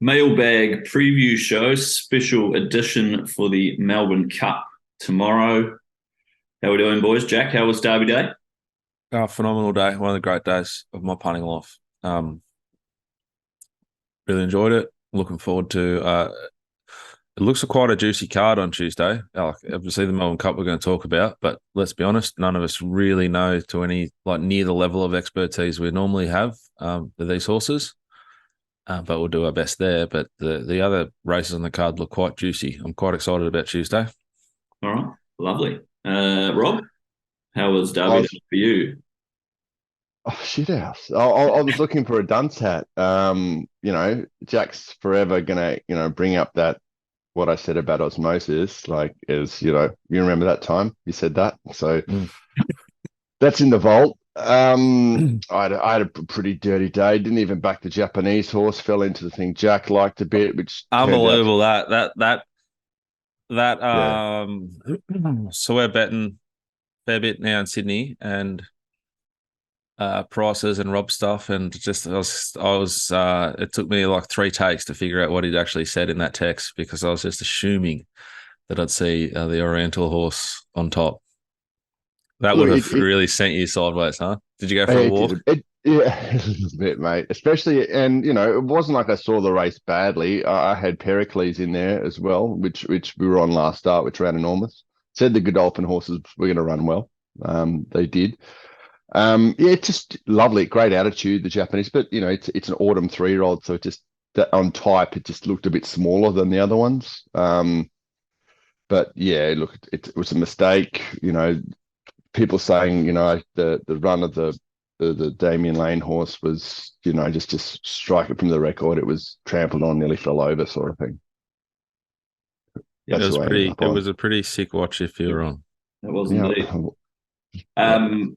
Mailbag preview show, special edition for the Melbourne Cup tomorrow. How we doing, boys? Jack, how was Derby Day? Phenomenal day. One of the great days of my punting life. Really enjoyed it. Looking forward to. It looks like quite a juicy card on Tuesday. Obviously, the Melbourne Cup we're going to talk about, but let's be honest, none of us really know to any near the level of expertise we normally have with these horses. But we'll do our best there. But the other races on the card look quite juicy. I'm quite excited about Tuesday. All right, lovely. Rob, how was I Derby was, Day for you? oh shit house. I was looking for a dunce hat. Jack's forever gonna, bring up that what I said about osmosis, you remember that time you said that. So Mm. that's in the vault. I had a pretty dirty day. Didn't even back the Japanese horse. Fell into the thing Jack liked a bit, which turned out to, Unbelievable that yeah. so we're betting fair bit now in Sydney and prices and Rob stuff, and just I was it took me like three takes to figure out what he'd actually said in that text because I was just assuming that I'd see the Oriental horse on top. That would Look, have really sent you sideways, huh? Did you go for a it walk? did. Yeah, a little bit, mate. Especially, and it wasn't like I saw the race badly. I had Pericles in there as well, which we were on last start, which ran enormous. Said the Godolphin horses were going to run well. They did. Yeah, it's just lovely, great attitude, the Japanese. But it's an autumn 3-year-old, so it just that on type, it just looked a bit smaller than the other ones. But yeah, look, it was a mistake. People saying, the run of the Damien Lane horse was, just strike it from the record. It was trampled on, nearly fell over, sort of thing. It That's was who I ended pretty. up It on. was a pretty sick watch if you were on. That was Yeah, indeed. yeah. Um,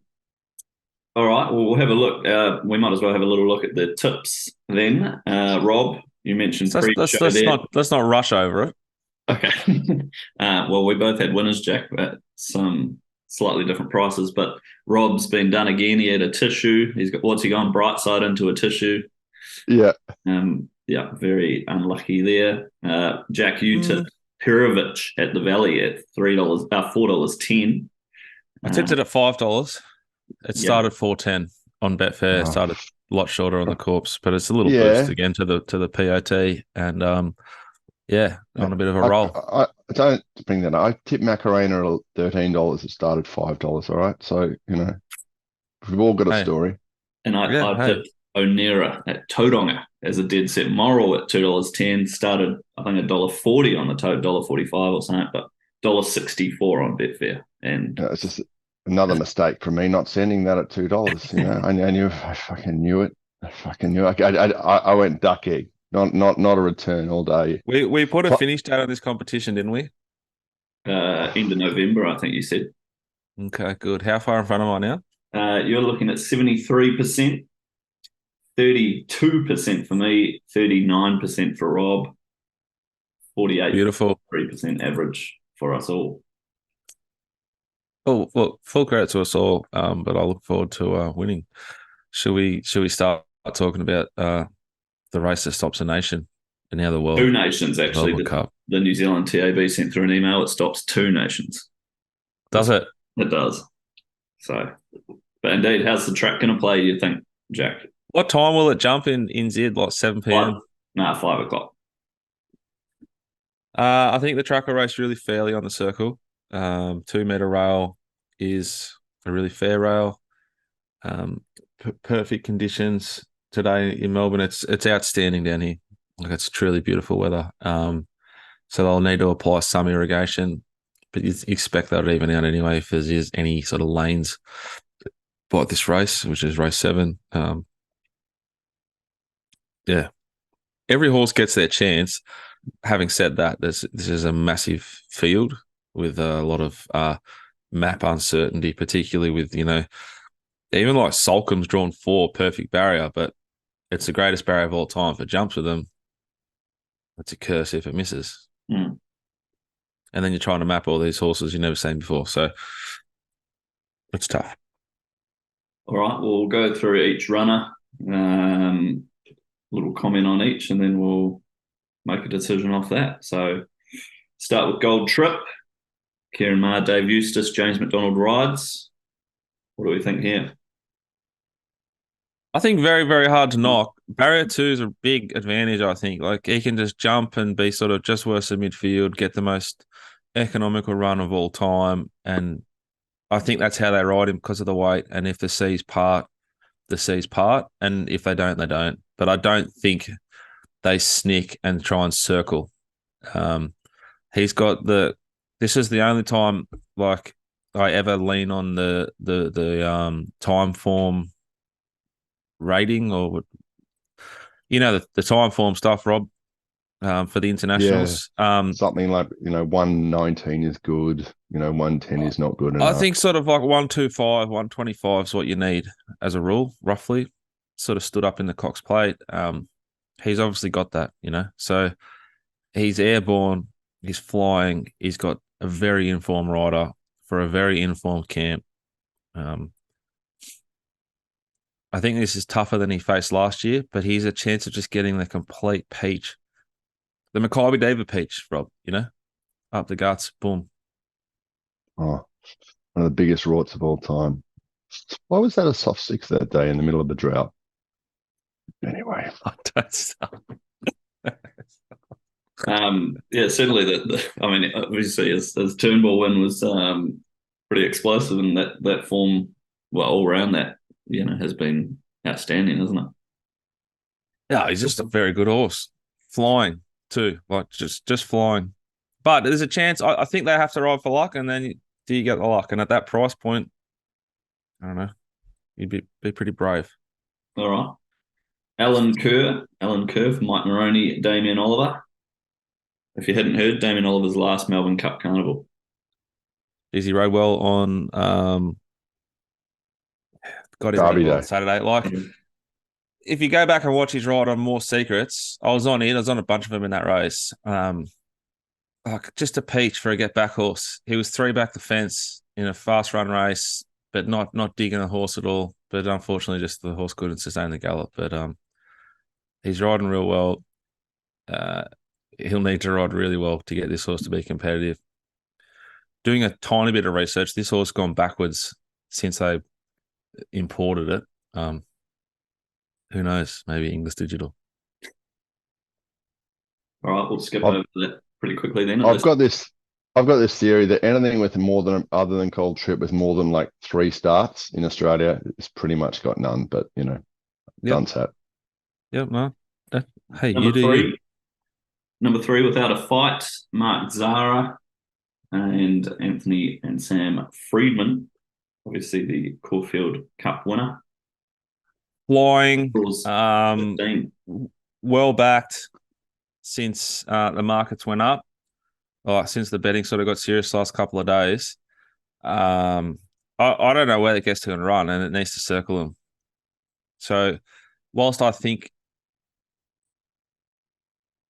all right, well, we'll have a look. We might as well have a little look at the tips then. Rob, you mentioned So let's pre-show let's let's there. not rush over it. Okay. Well, we both had winners, Jack, at some slightly different prices. But Rob's been done again. He had a tissue. He's got what's he gone? Bright side into a tissue. Yeah. Yeah, very unlucky there. Jack, you Mm. tipped Pirovic at the Valley at $3, $4.10. I tipped it at $5. It Yeah, started 4.10 on Betfair. It Oh, started a lot shorter on the corpse, but it's a little boost yeah. again to the POT, and yeah, Yeah. on a bit of a I, roll. I, I don't bring that up. I tipped Macarena at $13. It started $5. All right. So, we've all got a Hey, story. and yeah, I hey, tipped Onera at Tauranga as a dead set moral at $2.10. Started, I think, $1.40 on the tote, $1.45 or something, but $1.64 on Betfair. And It's just another mistake from me not sending that at $2. I fucking knew it. I fucking knew it. I went duck egg, not a return all day. we put a Pl- finish date on this competition, didn't we? end of November, I think you said. Okay, good. How far in front am I now? You're looking at 73%, 32% for me, 39% for Rob, 48 Beautiful. 3% average for us all. Oh, well, full credit to us all. But I look forward to winning. Should we start talking about the race that stops a nation in the other Two world, nations, actually. Melbourne Cup? The New Zealand TAB sent through an email. It stops two nations. Does it? It does. So, but indeed, how's the track going to play, you think, Jack? What time will it jump in Zid? Like 7 Five, p.m. nah, 5 o'clock. I think the track will race really fairly on the circle. 2 meter rail is a really fair rail. Perfect conditions today in Melbourne. It's outstanding down here. Like it's truly beautiful weather. So they'll need to apply some irrigation, but you expect that to even out anyway if there's any sort of lanes like this race, which is race 7. Yeah, every horse gets their chance. Having said that, this is a massive field with a lot of map uncertainty, particularly with even like Solcomb's drawn 4 perfect barrier, but it's the greatest barrier of all time. If it jumps with them, it's a curse if it misses. Mm. And then you're trying to map all these horses you've never seen before, so it's tough. All right, we'll go through each runner, little comment on each, and then we'll make a decision off that. So start with Gold Trip. Kieran Maher, Dave Eustace, James McDonald rides. What do we think here? I think very, very hard to knock. Barrier 2 is a big advantage, I think. Like, he can just jump and be sort of just worse than midfield, get the most economical run of all time. And I think that's how they ride him, because of the weight. And if the seas part, the seas part. And if they don't, they don't. But I don't think they snick and try and circle. He's got this is the only time, like, I ever lean on the time form rating, or the time form stuff, Rob, for the internationals. Something like 119 is good. 110 is not good enough. I think sort of like 125, 125 is what you need as a rule, roughly. Sort of stood up in the Cox Plate. He's obviously got that, So he's airborne. He's flying. He's got a very informed rider for a very informed camp. I think this is tougher than he faced last year, but he's a chance of just getting the complete peach. The Maccabi David peach, Rob, up the guts, boom. Oh, one of the biggest rorts of all time. Why was that a soft 6 that day in the middle of the drought? Anyway. Yeah, certainly obviously his Turnbull win was pretty explosive, and that form, well, all around that, has been outstanding, isn't it? Yeah, he's just a very good horse. Flying too, like just flying. But there's a chance, I think they have to ride for luck, and then do you get the luck? And at that price point, I don't know, you'd be pretty brave. All right. Alan Kerr for Mike Moroney, Damien Oliver. If you hadn't heard, Damien Oliver's last Melbourne Cup Carnival. Is he rode well on Derby Day on Saturday? If you go back and watch his ride on More Secrets, I was on a bunch of them in that race. Just a peach for a get back horse. He was 3 back the fence in a fast run race, but not digging the horse at all. But unfortunately, just the horse couldn't sustain the gallop. But he's riding real well. He'll need to ride really well to get this horse to be competitive. Doing a tiny bit of research, this horse gone backwards since they imported it. Who knows? Maybe English Digital. All right, we'll skip over that pretty quickly then. I've got this theory that anything with other than Gold Trip with more than like 3 starts in Australia is pretty much got none. But Dunce hat. Yep, no. Hey, number you do 3. you. Number 3, Without a Fight, Mark Zara and Anthony and Sam Friedman. Obviously, the Caulfield Cup winner. Flying, well backed since the markets went up, since the betting sort of got serious last couple of days. I don't know where it gets to and run, and it needs to circle them. So, whilst I think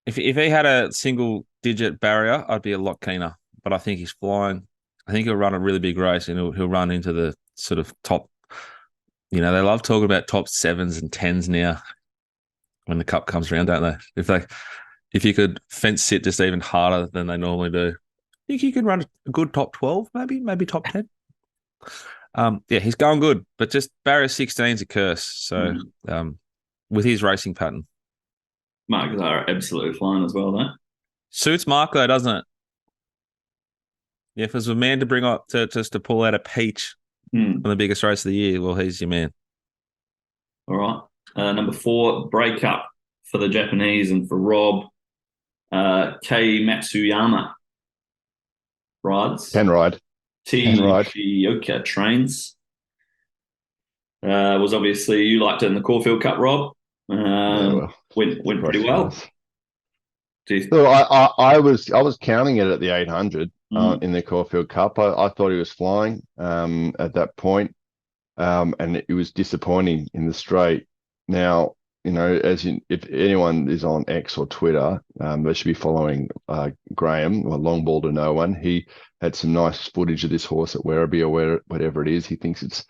if he had a single digit barrier, I'd be a lot keener. But I think he's flying. I think he'll run a really big race, and he'll run into the sort of top. They love talking about top 7s and 10s now when the cup comes around, don't they? If you could fence sit just even harder than they normally do, I think he could run a good top 12, maybe top 10. Yeah, he's going good, but just barrier 16 is a curse. So with his racing pattern. Mark Zara absolutely flying as well, though. Suits Mark, though, doesn't it? Yeah, if there's a man to bring up to pull out a peach on the biggest race of the year, well, he's your man. All right. Number 4, Breakup for the Japanese and for Rob. Kei Matsuyama rides. Can ride. Yoka trains. Was obviously, you liked it in the Caulfield Cup, Rob. Went pretty well. So I was counting it at the 800 in the Caulfield Cup. I thought he was flying at that point, and it was disappointing in the straight. Now, if anyone is on X or Twitter, they should be following Graham, or Long Ball to No One. He had some nice footage of this horse at Werribee or whatever it is. He thinks it's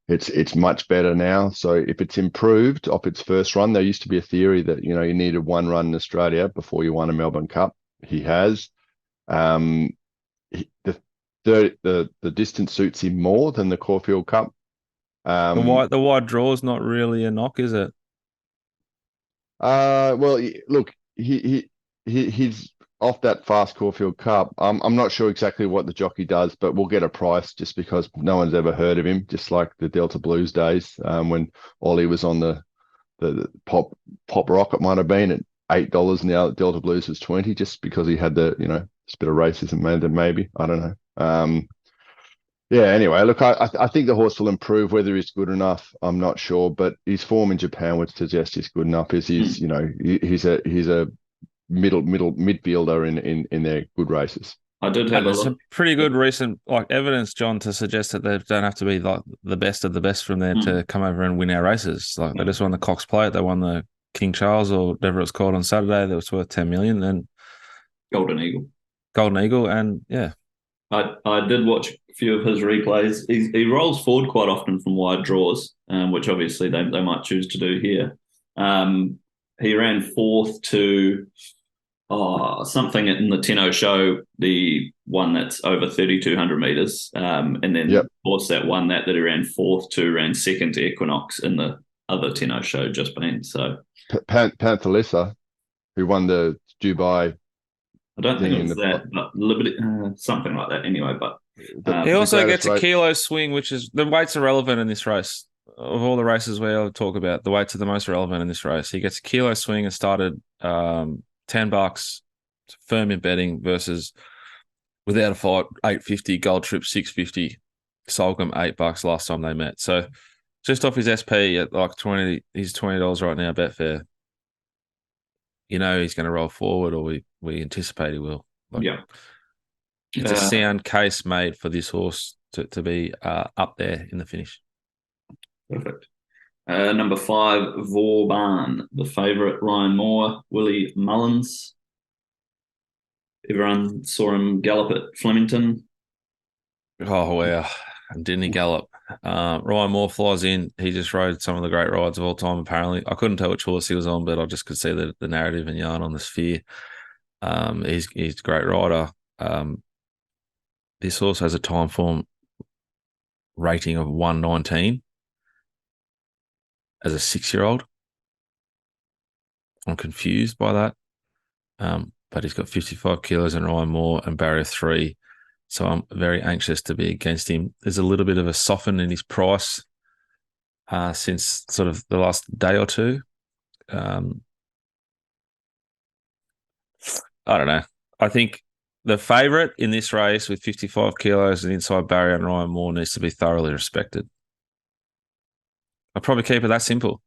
It's much better now. So if it's improved off its first run, there used to be a theory that you needed one run in Australia before you won a Melbourne Cup. He has. Um, the distance suits him more than the Caulfield Cup. The wide draw is not really a knock, is it? Well, look, he's off that fast Caulfield Cup. I'm not sure exactly what the jockey does, but we'll get a price just because no one's ever heard of him. Just like the Delta Blues days, when Ollie was on the pop rocket might have been at $8 now. Delta Blues was 20, just because he had just a bit of racism, maybe I don't know. Yeah. Anyway, look, I think the horse will improve. Whether he's good enough, I'm not sure, but his form in Japan would suggest he's good enough. He's he's a midfielder in their good races. I did have And a there's look. some pretty good recent evidence, John, to suggest that they don't have to be like the best of the best from there to come over and win our races. Like they just won the Cox Plate, they won the King Charles or whatever it's called on Saturday. That was worth 10 million. And Golden Eagle. And yeah. I did watch a few of his replays. He rolls forward quite often from wide draws, which obviously they might choose to do here. He ran fourth to something in the Tenno show, the one that's over 3,200 metres. And then, of course, that one that he ran fourth to ran second to Equinox in the other Tenno show just been. So Panthalissa, who won the Dubai. I don't think it was that, but Liberty, something like that anyway. But he also gets a kilo swing, which is the weights are relevant in this race. Of all the races we'll talk about, the weights are the most relevant in this race. He gets a kilo swing and started $10 firm in betting versus without a fight, $8.50, Gold Trip $6.50, Solcombe $8 last time they met. So just off his SP at like 20, he's $20 right now, Betfair. He's going to roll forward, or we anticipate he will. It's a sound case made for this horse to be up there in the finish. Perfect. Number 5, Vauban, the favourite, Ryan Moore, Willie Mullins. Everyone saw him gallop at Flemington. Oh, wow. And didn't he gallop? Ryan Moore flies in. He just rode some of the great rides of all time, apparently. I couldn't tell which horse he was on, but I just could see the narrative and yarn on the Sphere. He's a great rider. This horse has a time form rating of 119 as a 6-year-old. I'm confused by that. But he's got 55 kilos and Ryan Moore and barrier 3. So I'm very anxious to be against him. There's a little bit of a soften in his price since sort of the last day or two. I don't know. I think the favourite in this race with 55 kilos and inside barrier and Ryan Moore needs to be thoroughly respected. I'll probably keep it that simple.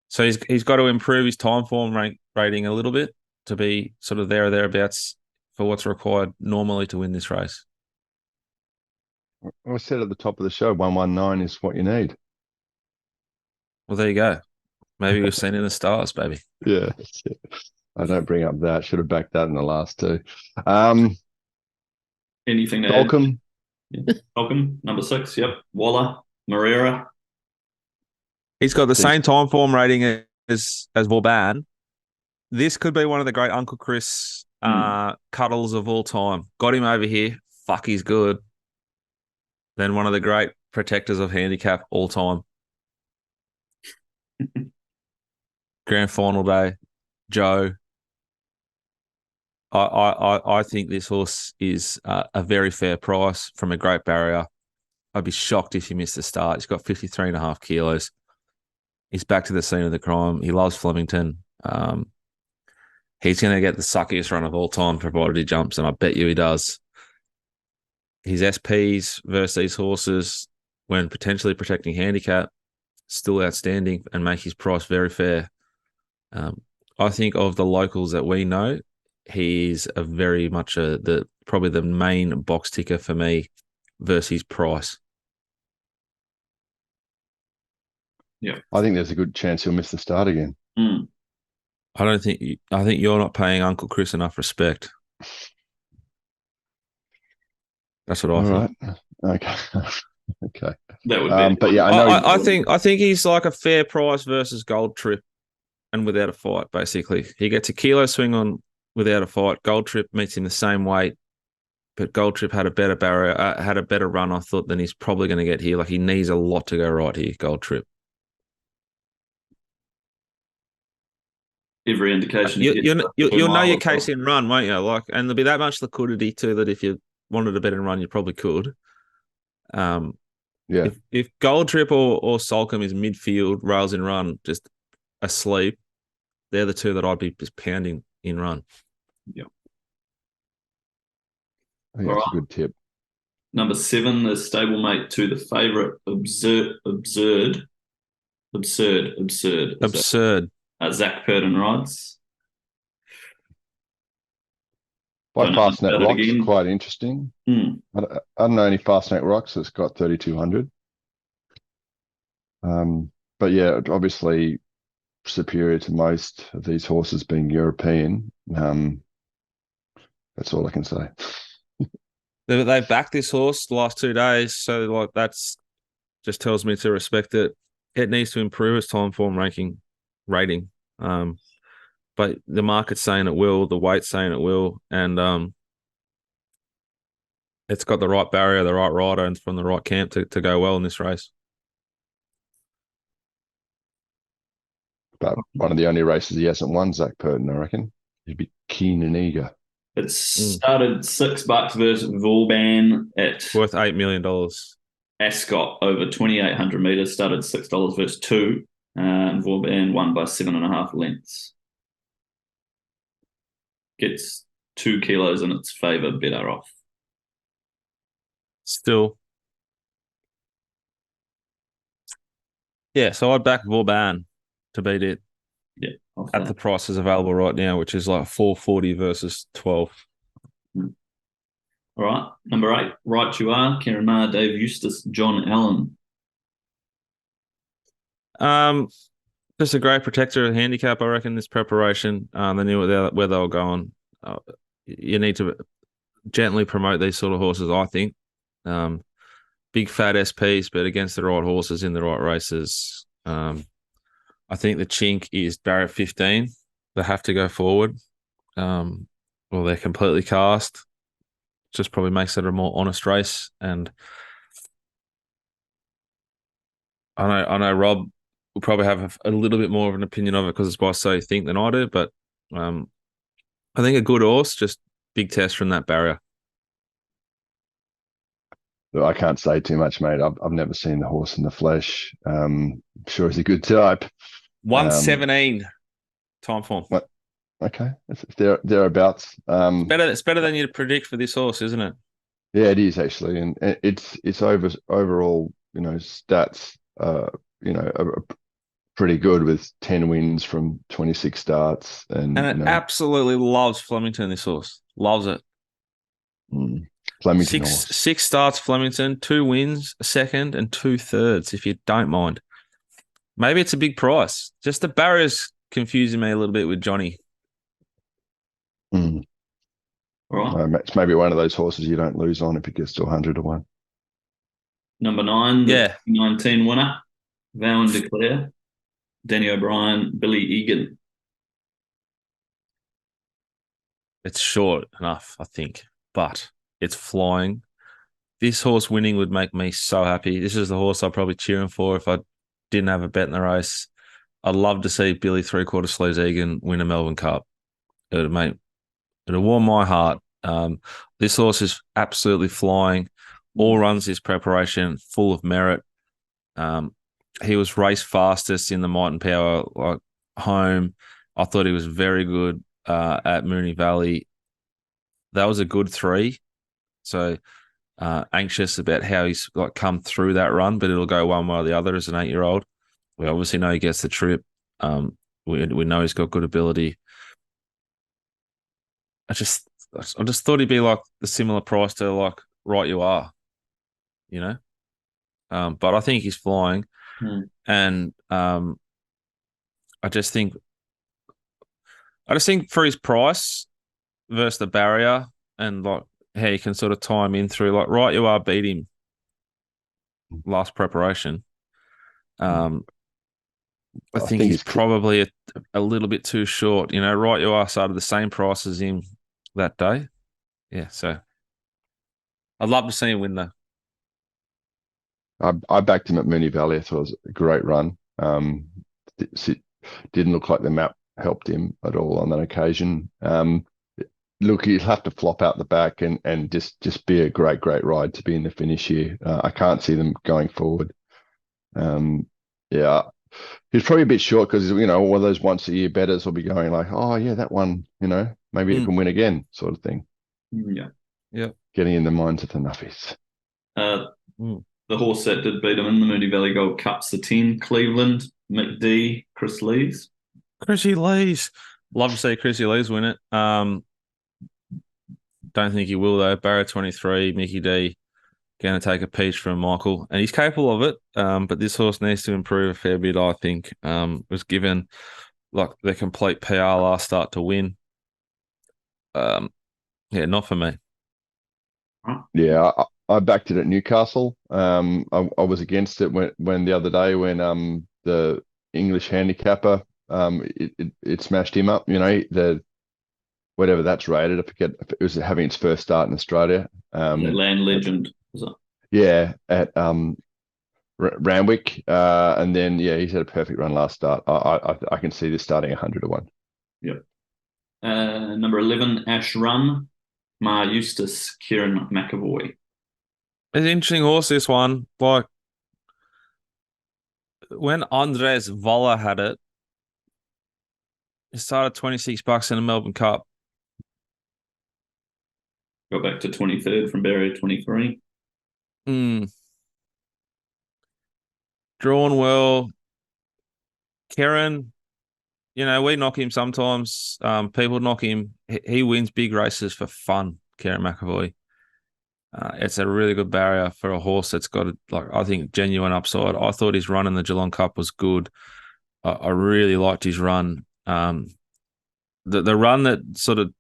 So he's got to improve his time form rating a little bit to be sort of there or thereabouts for what's required normally to win this race. I said at the top of the show, 119 is what you need. Well, there you go. Maybe we've seen in the stars, baby. Yeah. I don't bring up that. Should have backed that in the last two. Anything to Holcomb? add? Holcomb, number 6. Yep. Waller, Moreira. He's got the same time form rating as Vauban. This could be one of the great Uncle Chris cuddles of all time. Got him over here. Fuck, he's good. Then one of the great protectors of handicap all time. Grand final day, Joe. I think this horse is a very fair price from a great barrier. I'd be shocked if he missed the start. He's got 53.5 kilos. He's back to the scene of the crime. He loves Flemington. He's going to get the suckiest run of all time, provided he jumps, and I bet you he does. His SPs versus these horses, when potentially protecting handicap, still outstanding and make his price very fair. I think of the locals that we know, he's a very much probably the main box ticker for me versus his price. Yeah, I think there's a good chance he'll miss the start again. I think you're not paying Uncle Chris enough respect. That's what I think. All right. Okay. Okay. That would be. But yeah, I know. I think he's like a fair price versus Gold Trip and without a fight, basically. He gets a kilo swing on without a fight. Gold Trip meets him the same weight, but Gold Trip had a better barrier, had a better run, I thought, than he's probably going to get here. Like, he needs a lot to go right here, Gold Trip. Every indication. You'll know your case in run, won't you? Like, and there'll be that much liquidity too that if you wanted a better run, you probably could. Yeah. If Gold Trip or Solcombe is midfield, rails in run, just asleep, they're the two that I'd be just pounding in run. Yeah. I think that's a good tip. Number 7, the stablemate to the favourite, absurd. Zach Purden rides. By Fastnet Rocks, quite interesting. I don't know any Fastnet Rocks that's got 3,200. But yeah, obviously superior to most of these horses being European. That's all I can say. They backed this horse the last 2 days, so like that's just tells me to respect it. It needs to improve its time form rating. But the market's saying it will, the weight's saying it will, and it's got the right barrier, the right rider, and from the right camp to go well in this race. But one of the only races he hasn't won, Zach Purden, I reckon. He'd be keen and eager. It started $6 versus Vauban at worth $8 million. Ascot over 2,800 meters. Started $6 versus 2, and Vauban won by 7.5 lengths. Gets 2 kilos in its favour, better off. Still. Yeah, so I'd back Vauban to beat it. Yeah. At the prices available right now, which is like 440 versus 12. All right. Number 8, Right You Are, Kieran Maher, Dave Eustace, John Allen. Just a great protector of the handicap, I reckon, this preparation. They knew where they were going. You need to gently promote these sort of horses, I think. Big fat SPs, but against the right horses in the right races. I think the chink is barrier 15. They have to go forward. Or they're completely cast. Just probably makes it a more honest race. And I know Rob will probably have a little bit more of an opinion of it because it's by So You Think than I do. But I think a good horse, just big test from that barrier. I can't say too much, mate. I've never seen the horse in the flesh. I'm sure he's a good type. 117 time form. What? Okay, it's thereabouts. It's better than you'd predict for this horse, isn't it? Yeah, it is actually, and it's overall, stats, are pretty good with 10 wins from 26 starts, and it absolutely loves Flemington. This horse loves it. Flemington six starts Flemington, 2 wins, a second, and 2 thirds. If you don't mind, maybe it's a big price. Just the barriers confusing me a little bit with Johnny. All right. It's maybe one of those horses you don't lose on if it gets to 100 to 1. Number 9, the 19 winner, Vow and Declare, Danny O'Brien, Billy Egan. It's short enough, I think, but it's flying. This horse winning would make me so happy. This is the horse I'd probably cheering for if I didn't have a bet in the race. I'd love to see Billy 3/4 sleeves Egan win a Melbourne Cup. It'll warm my heart. This horse is absolutely flying. All runs his preparation, full of merit. He was race fastest in the Might and Power home. I thought he was very good at Moonee Valley. That was a good 3. So anxious about how he's come through that run, but it'll go one way or the other as an 8-year-old. We obviously know he gets the trip. We know he's got good ability. I just thought he'd be like the similar price to Right You Are, but I think he's flying, and I just think for his price versus the barrier and how you can sort of tie him in through Right You Are beat him last preparation. I I think think he's he's probably a little bit too short. Right, you are started the same price as him that day. Yeah, so I'd love to see him win though. I backed him at Moonee Valley. I thought it was a great run. Didn't look like the map helped him at all on that occasion. Look, he'll have to flop out the back and just be a great ride to be in the finish here. I can't see them going forward. Yeah, he's probably a bit short because all of those once a year betters will be going like, oh yeah, that one, maybe it can win again, sort of thing. Yeah. Yeah. Getting in the minds of the nuffies. The horse that did beat him in the Moonee Valley Gold Cup's the 10, Cleveland, McD, Chris Lees. Chrissy Lees. Love to see Chrissy Lees win it. Don't think he will though. Barrow 23, Mickey D going to take a peach from Michael, and he's capable of it. But this horse needs to improve a fair bit, I think. Was given like the complete PR last start to win. Yeah, not for me. Yeah, I backed it at Newcastle. I was against it when the other day when the English handicapper it smashed him up. The whatever that's rated. I forget if it was having its first start in Australia. Land Legend. Was it? Yeah, at Randwick, and then he's had a perfect run last start. I can see this starting 100-1. Yep. Number 11, Ash Run, Ma Eustace, Kieran McAvoy. It's an interesting horse, this one. Like, when Andres Voller had it, it started $26 in the Melbourne Cup. Got back to 23rd from Barrier 23. Drawn well. Kieran, we knock him sometimes. People knock him. He wins big races for fun, Kieran McAvoy. It's a really good barrier for a horse that's got, I think, genuine upside. I thought his run in the Geelong Cup was good. I really liked his run. The run that sort of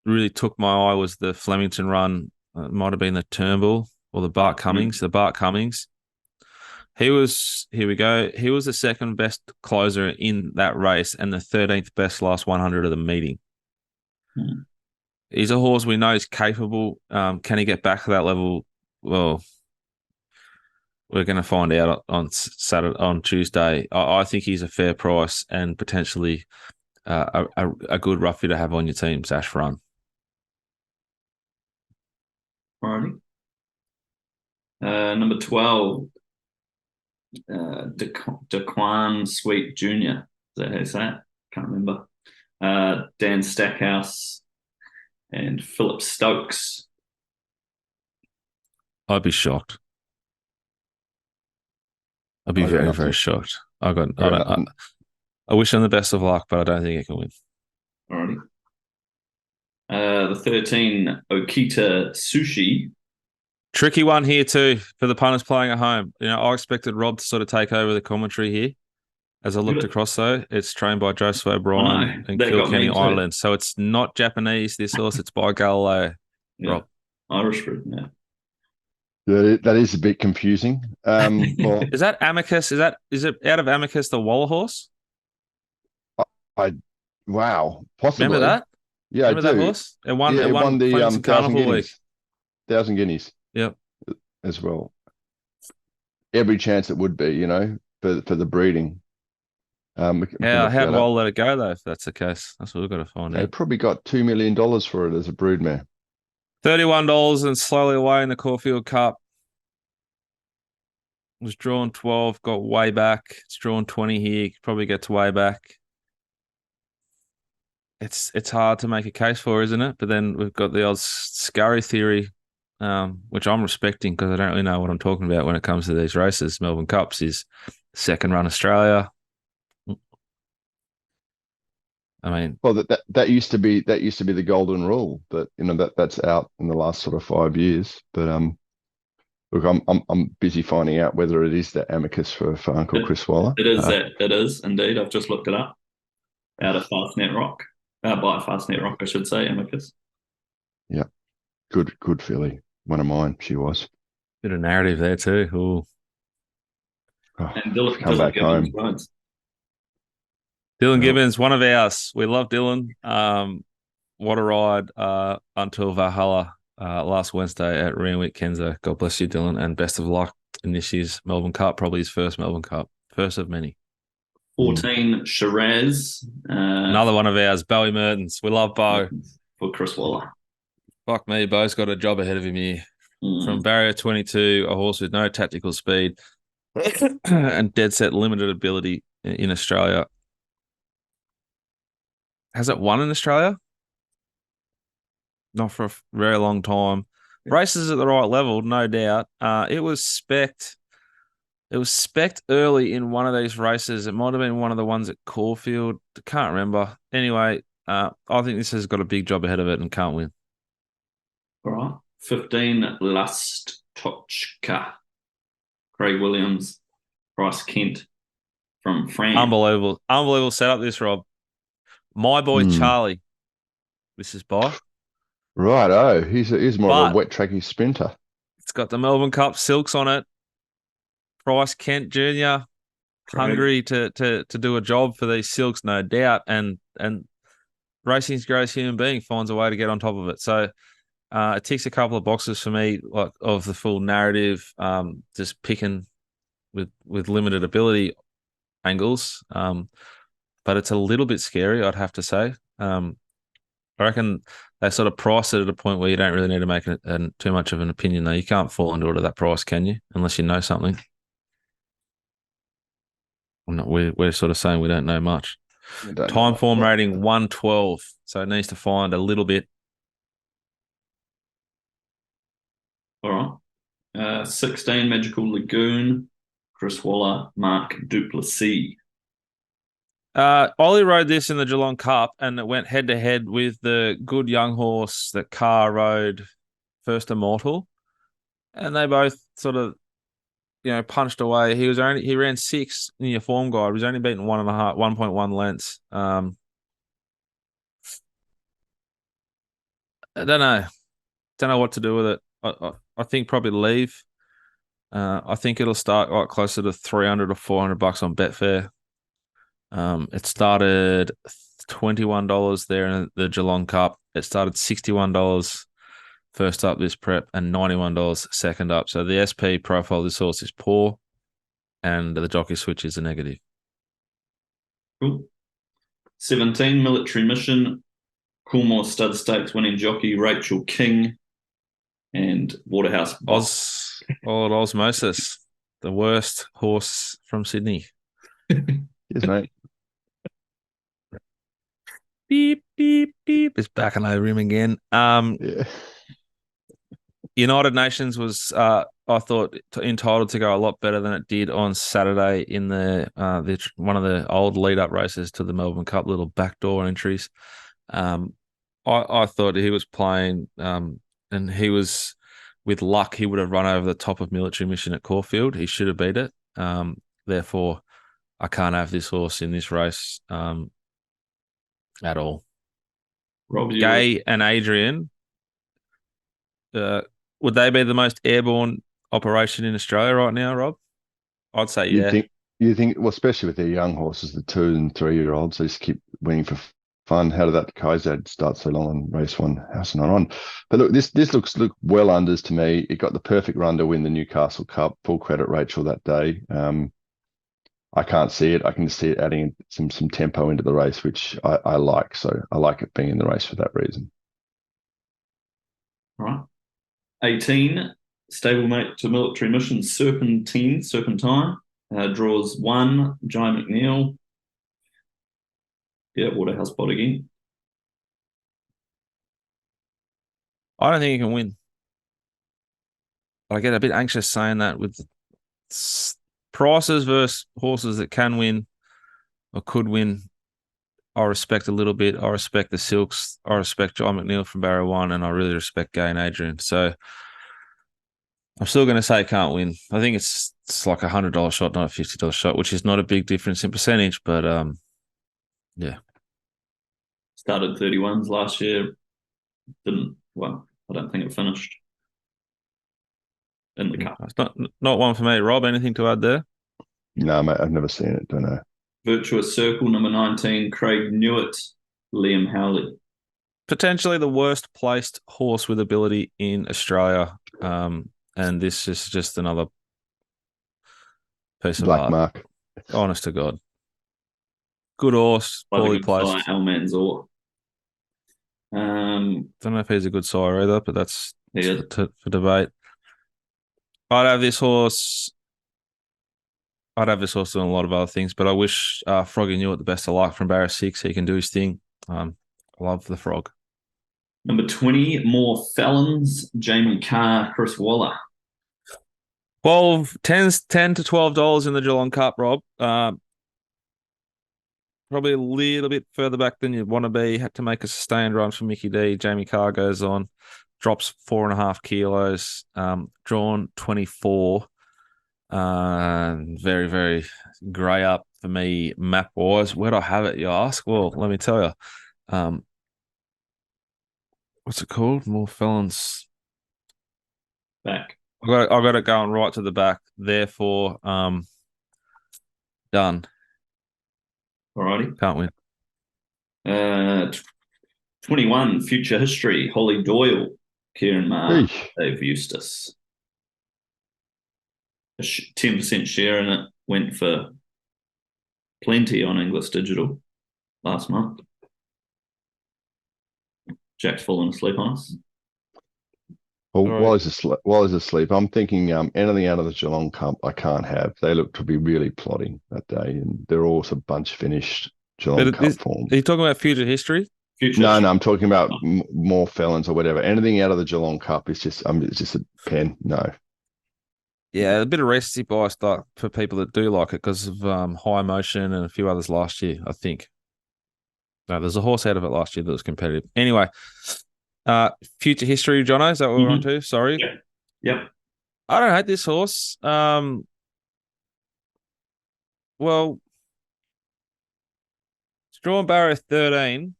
really took my eye was the Flemington run. It might have been the Turnbull or the Bart Cummings. The Bart Cummings. He was the second best closer in that race and the 13th best last 100 of the meeting. He's a horse we know is capable. Can he get back to that level? Well, we're going to find out on Tuesday. I think he's a fair price and potentially a good roughie to have on your team, Ash Run. Alrighty. Number 12, Daquan Sweet Jr. Is that how you say it? Can't remember. Dan Stackhouse and Philip Stokes. I'd be shocked. I'd be very, very shocked. I wish him the best of luck, but I don't think he can win. Alrighty. The 13, Okita Sushi. Tricky one here too for the punters playing at home. I expected Rob to sort of take over the commentary here. As I looked across, though, it's trained by Joseph O'Brien and Kilkenny Ireland. So it's not Japanese, this horse. It's by Galileo. Yeah. Rob. Irish fruit, yeah. That is a bit confusing. Well, is that Amicus? Is it out of Amicus the Waller horse? Wow, possibly. Remember that? Yeah, remember I do. That horse? It won the Carnival Guineas. 1,000 guineas. Yep. As well. Every chance it would be, for the breeding. How well let it go though? If that's the case, that's what we've got to find out. They probably got $2 million for it as a broodmare. $31 and slowly away in the Caulfield Cup. Was drawn 12, got way back. It's drawn 20 here. Probably gets way back. It's hard to make a case for, isn't it? But then we've got the old Scurry theory, which I'm respecting because I don't really know what I'm talking about when it comes to these races. Melbourne Cups is second run Australia. I mean, well, that used to be the golden rule, but that's out in the last sort of 5 years. But look, I'm busy finding out whether it is the Amicus for Uncle Chris Waller. It is it is indeed. I've just looked it up. Out of Fastnet Rock, by Fastnet Rock, I should say, Amicus. Yeah, good filly. One of mine, she was. Bit of narrative there too. Ooh. And Dylan, Come back Gibbons home. rides. Dylan Well, Gibbons, one of ours. We love Dylan. What a ride until Valhalla last Wednesday at Randwick, Kenzo. God bless you, Dylan, and best of luck in this year's Melbourne Cup. Probably his first Melbourne Cup, first of many. 14, Shiraz. Another one of ours, Bowie Mertens. We love Bo. For Chris Waller. Fuck me, Bo's got a job ahead of him here. From barrier 22, a horse with no tactical speed and dead set limited ability in Australia. Has it won in Australia? Not for a very long time. Races at the right level, no doubt. It was specced. It was specced early in one of these races. It might have been one of the ones at Caulfield. Can't remember. Anyway, I think this has got a big job ahead of it and can't win. All right. 15, Lust Tochka. Craig Williams, Bryce Kent from France. Unbelievable setup this, Rob. My boy Charlie. This is by. Right, he's more of a wet tracky sprinter. It's got the Melbourne Cup silks on it. Bryce Kent Jr. hungry to do a job for these silks, no doubt. And racing's greatest human being finds a way to get on top of it. So it ticks a couple of boxes for me, like of the full narrative, just picking with limited ability angles. But it's a little bit scary, I'd have to say. I reckon they sort of price it at a point where you don't really need to make too much of an opinion, though. You can't fall into it at that price, can you? Unless you know something. We're sort of saying we don't know much. Time form rating 112, so it needs to find a little bit. All right. 16, Magical Lagoon, Chris Waller, Mark Duplessis. Ollie rode this in the Geelong Cup and it went head to head with the good young horse that Carr rode, First Immortal, and they both sort of, punched away. He ran 6 in your form guide. He was only beaten 1.1 lengths. I don't know what to do with it. I think probably leave. I think it'll start like closer to $300 or $400 on Betfair. It started $21 there in the Geelong Cup. It started $61 first up this prep and $91 second up. So the SP profile of this horse is poor and the jockey switch is a negative. Cool. 17, Military Mission, Coolmore Stud Stakes winning jockey Rachel King and Waterhouse Boss. Osmosis, the worst horse from Sydney. Yes, mate. Beep, beep, beep. It's back and over him again. Yeah. United Nations was, I thought, entitled to go a lot better than it did on Saturday in the one of the old lead-up races to the Melbourne Cup, little backdoor entries. I thought he was playing, and he was, with luck, he would have run over the top of Military Mission at Caulfield. He should have beat it. Therefore, I can't have this horse in this race at all. Rob, Gay and Adrian, would they be the most airborne operation in Australia right now, Rob? I'd say yeah. You think, well, especially with their young horses, the 2 and 3 year olds, they just keep winning for fun. How did that Kaizad start so long on race 1? How's it not on? But look, this looks well unders to me. It got the perfect run to win the Newcastle Cup. Full credit Rachel that day. I can't see it. I can see it adding some tempo into the race, which I like. So I like it being in the race for that reason. All right. 18, stablemate to Military Mission, Serpentine, draws 1, Jai McNeil. Yeah, Waterhouse Bot again. I don't think he can win. I get a bit anxious saying that with prices versus horses that can win or could win. I respect a little bit. I respect the Silks. I respect John McNeil from Barrow 1, and I really respect Gay and Adrian. So I'm still going to say can't win. I think it's like $100 shot, not a $50 shot, which is not a big difference in percentage, but yeah. Started 31s last year. I don't think it finished in the Cup. It's not one for me. Rob, anything to add there? No, mate, I've never seen it. Don't know. Virtuous Circle, number 19, Craig Newitt, Liam Howley. Potentially the worst placed horse with ability in Australia. And this is just another piece of Black art. mark. Honest to God. Good horse, By the poorly good placed. Al Manzoor. Don't know if he's a good sire either, but that's He is. for debate. I'd have this horse. I'd have this horse doing a lot of other things, but I wish Froggy Newitt the best of luck from barrier 6. He can do his thing. I love the Frog. Number 20, More Felons, Jamie Carr, Chris Waller. 10 to $12 in the Geelong Cup, Rob. Probably a little bit further back than you'd want to be. Had to make a sustained run for Mickey D. Jamie Carr goes on, drops 4.5 kilos, drawn 24. Very, very grey up for me map wise. Where'd I have it, you ask? Well, let me tell you. What's it called? More Felons. Back. I got it going right to the back. Therefore, done. Alrighty. Can't win. 21, Future History, Holly Doyle, Kieran Maher, Eesh. Dave Eustace. A 10% share in it went for plenty on English Digital last month. Jack's fallen asleep on us. Well, Sorry. while he's asleep, I'm thinking anything out of the Geelong Cup I can't have. They look to be really plotting that day, and they're all a bunch finished Geelong Cup form. Are you talking about future history? Future No, History. I'm talking about more Felons or whatever. Anything out of the Geelong Cup is just it's just a pen. No. Yeah, a bit of recency bias for people that do like it because of High Motion and a few others last year, I think. No, there's a horse out of it last year that was competitive. Anyway, future history, Jono, is that what we're on to? Sorry. Yep. I don't hate this horse. Well, it's drawn barrier 13.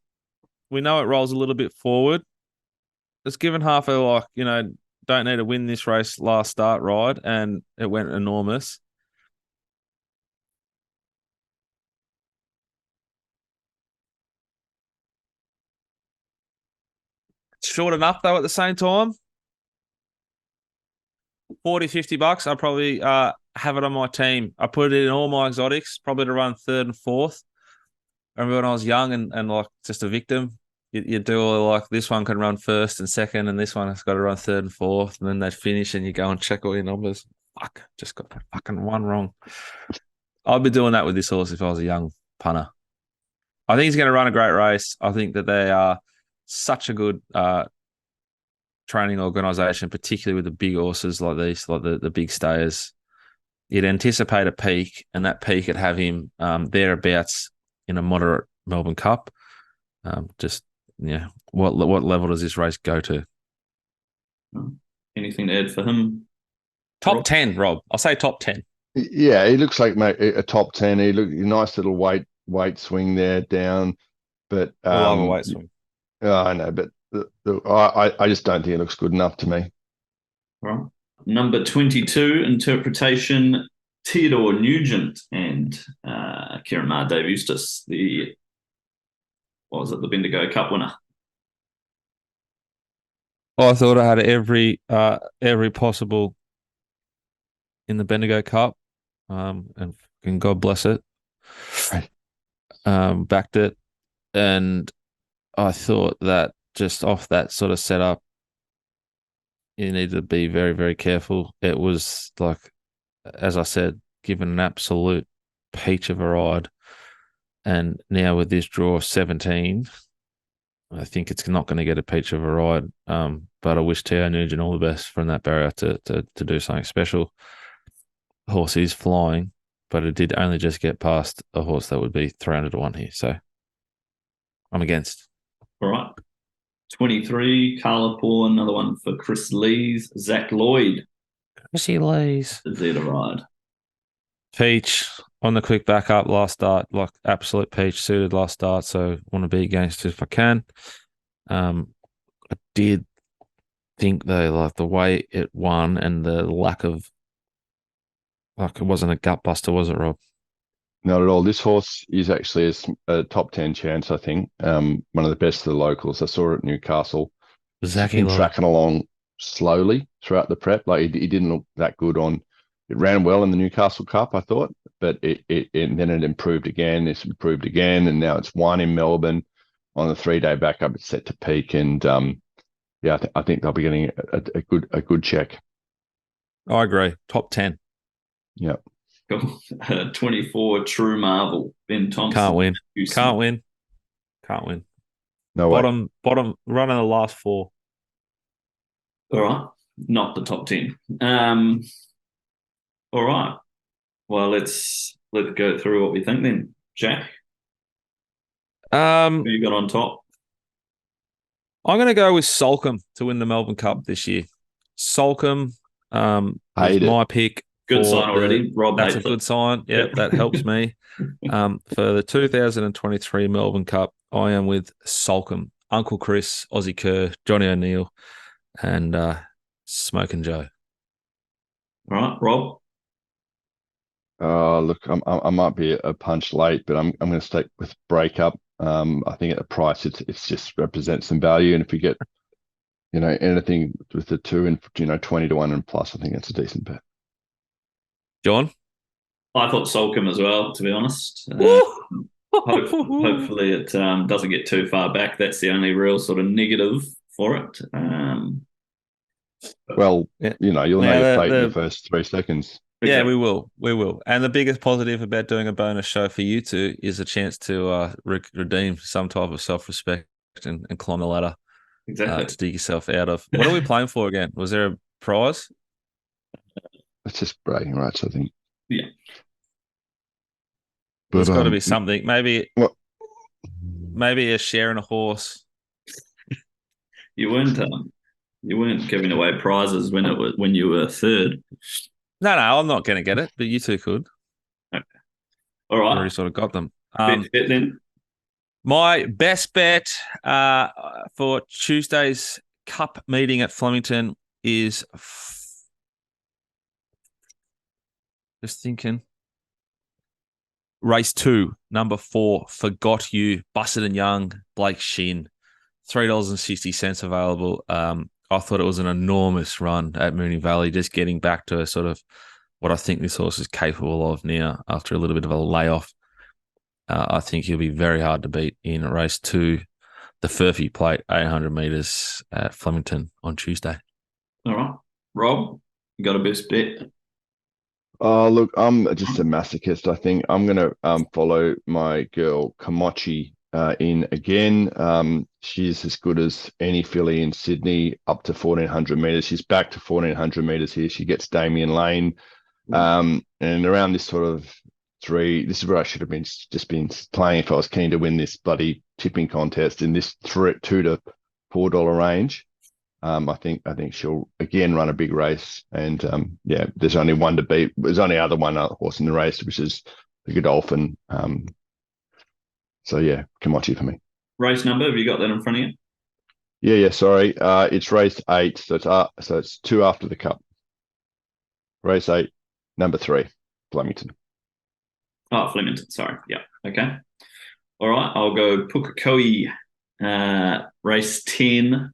We know it rolls a little bit forward. It's given half a don't need to win this race last start ride, and it went enormous. It's short enough though at the same time. 40, $50. I'll probably have it on my team. I put it in all my exotics, probably to run third and fourth. I remember when I was young and like just a victim, you do all like this one can run first and second, and this one has got to run third and fourth, and then they finish and you go and check all your numbers. Fuck, just got that fucking one wrong. I'd be doing that with this horse if I was a young punter. I think he's going to run a great race. I think that they are such a good training organisation, particularly with the big horses like these, like the big stayers. You'd anticipate a peak, and that peak would have him thereabouts in a moderate Melbourne Cup. What level does this race go to? Anything to add for him? Top 10, Rob. I'll say top 10. Yeah, he looks like a top 10. He look nice little weight swing there down, but I love a weight swing. I know, but I just don't think it looks good enough to me. Right. Number 22, Interpretation, Theodore Nugent and Kieran Maher, Dave Eustace, the Bendigo Cup winner. I thought I had every possible in the Bendigo Cup, and God bless it. Backed it, and I thought that just off that sort of setup, you need to be very, very careful. It was like, as I said, given an absolute peach of a ride, and now with this draw 17. I think it's not going to get a peach of a ride, but I wish Theo Nugent all the best from that barrier to do something special. The horse is flying, but it did only just get past a horse that would be 300 to 1 here. So I'm against. All right. 23, Carla Paul, another one for Chris Lees, Zach Lloyd. Chrissy Lees. Is there to ride? Peach on the quick back up last start, like absolute peach suited last start. So want to be against it if I can. I did think though, like the way it won and the lack of Like it wasn't a gut buster, was it, Rob? Not at all. This horse is actually a top 10 chance, I think. One of the best of the locals. I saw it at Newcastle. He's just Zachy been Lolly. tracking along slowly throughout the prep. Like he didn't look that good on. It ran well in the Newcastle Cup, I thought, but and then it improved again. It's improved again, and now it's won in Melbourne on the 3-day backup. It's set to peak, and yeah, I think they'll be getting a good check. I agree. Top 10. Yeah. 24 True Marvel, Ben Thompson. Can't win. Houston. Can't win. Can't win. No way. Bottom run in the last 4. All right. Not the top 10. All right. Well, let's go through what we think then. Jack, who you got on top? I'm going to go with Solcombe to win the Melbourne Cup this year. Solcombe is my pick. Good sign already. Rob that's a hates good sign. Yeah, that helps me. For the 2023 Melbourne Cup, I am with Solcombe, Uncle Chris, Aussie Kerr, Johnny O'Neill, and Smoking Joe. All right, Rob. Look, I might be a punch late, but I'm going to stick with Breakup. I think at the price, it's just represents some value, and if you get, anything with the 2 and 20 to 1 and plus, I think that's a decent bet. John, I thought Solcombe as well, to be honest. Hopefully it doesn't get too far back. That's the only real sort of negative for it. Well, you'll know your fate in the first 3 seconds. Yeah, we will. We will. And the biggest positive about doing a bonus show for you two is a chance to redeem some type of self-respect and climb the ladder to dig yourself out of. What are we playing for again? Was there a prize? It's just bragging rights, I think. Yeah. There's got to be something. Maybe a share in a horse. You weren't giving away prizes when you were third. No, I'm not going to get it, but you two could. Okay. All right. I already sort of got them. Bet then. My best bet for Tuesday's Cup meeting at Flemington is just thinking. Race 2, number 4, Forgot You, Bussett and Young, Blake Shin, $3.60 available. I thought it was an enormous run at Moonee Valley, just getting back to sort of what I think this horse is capable of now after a little bit of a layoff. I think he'll be very hard to beat in race 2, the Furphy Plate, 800 metres at Flemington on Tuesday. All right. Rob, you got a best bet? Look, I'm just a masochist. I think I'm going to follow my girl Kamachi in again. She's as good as any filly in Sydney, up to 1,400 metres. She's back to 1,400 metres here. She gets Damien Lane. And around this sort of 3, this is where I should have been playing if I was keen to win this bloody tipping contest in this $2 to $4 range. I think she'll again run a big race, and there's only one to beat. There's only other one horse in the race, which is the Godolphin. So yeah, Kamachi for me. Race number? Have you got that in front of you? Yeah. Sorry, it's race 8, so it's 2 after the Cup. Race 8, number 3, Flemington. Oh, Flemington. Sorry. Yeah. Okay. All right. I'll go Pukekohe. Race 10.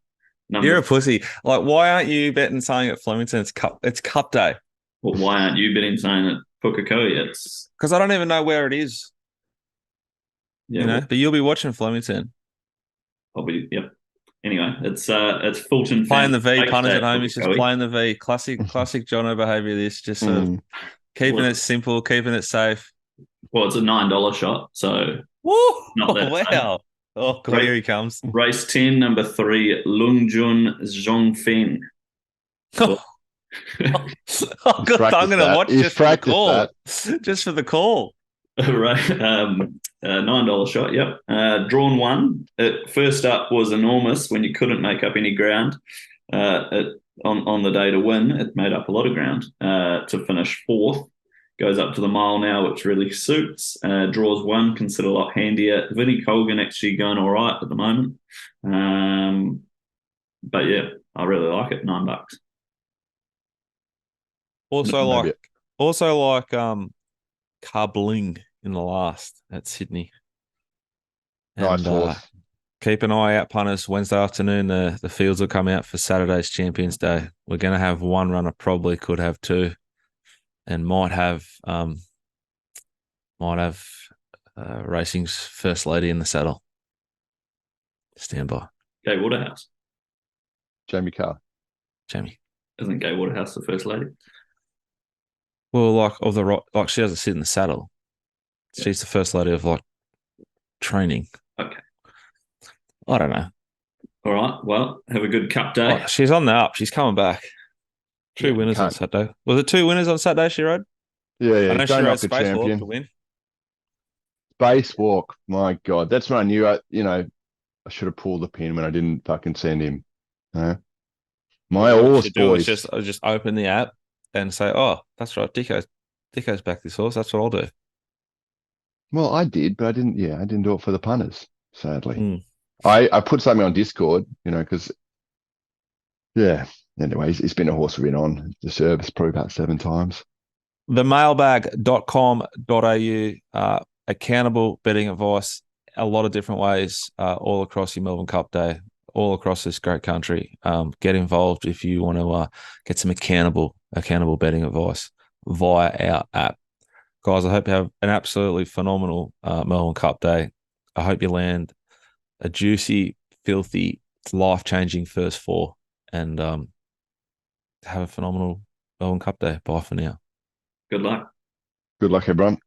You're a pussy. Like, why aren't you betting saying at Flemington it's Cup day? Well, why aren't you betting saying at Pukekohe? It's because I don't even know where it is. Yeah, but you'll be watching Flemington. I'll be. Yep. Anyway, it's Fulton playing the V. Punters at home. He's just playing the V. Classic Jono behaviour. This just sort of keeping it simple, keeping it safe. Well, it's a $9 shot, so not that. Wow. Oh, cool. Here he comes. Race 10, number 3, Lungjun Zhongfeng. I'm going to watch just for the call. Just for the call. Right. $9 shot, yep. Drawn 1. First up was enormous when you couldn't make up any ground. On the day to win, it made up a lot of ground to finish 4th. Goes up to the mile now, which really suits. Draws 1, consider a lot handier. Vinnie Colgan actually going all right at the moment. But yeah, I really like it. $9. Also, Also like Carbling in the last at Sydney. Nice And horse. keep an eye out, punters. Wednesday afternoon, the fields will come out for Saturday's Champions Day. We're going to have one runner, probably could have two, and might have racing's first lady in the saddle. Stand by, Gay Waterhouse. Jamie Carr. Jamie. Isn't Gay Waterhouse the first lady? Well, like she doesn't sit in the saddle. Yeah. She's the first lady of like training. Okay. I don't know. All right. Well, have a good cup day. Oh, she's on the up. She's coming back. Two Yeah, winners on Saturday. Was it two winners on Saturday she rode? Yeah. I know she Don't rode knock a Spacewalk champion. to win. Spacewalk. My God. That's when I knew I should have pulled the pin when I didn't fucking send him. My What you horse, should do is boys. just open the app and say, "Oh, that's right, Dicko's back this horse. That's what I'll do." Well, I did, but I didn't. Yeah, I didn't do it for the punters. Sadly, Mm. I put something on Discord. Because yeah. Anyway, he's been a horse we've been on the service probably about 7 times. Themailbag.com.au, accountable betting advice, a lot of different ways, all across your Melbourne Cup day, all across this great country. Get involved if you want to get some accountable betting advice via our app. Guys, I hope you have an absolutely phenomenal Melbourne Cup day. I hope you land a juicy, filthy, life-changing first four, and have a phenomenal Melbourne Cup day. Bye for now. Good luck. Good luck, everyone.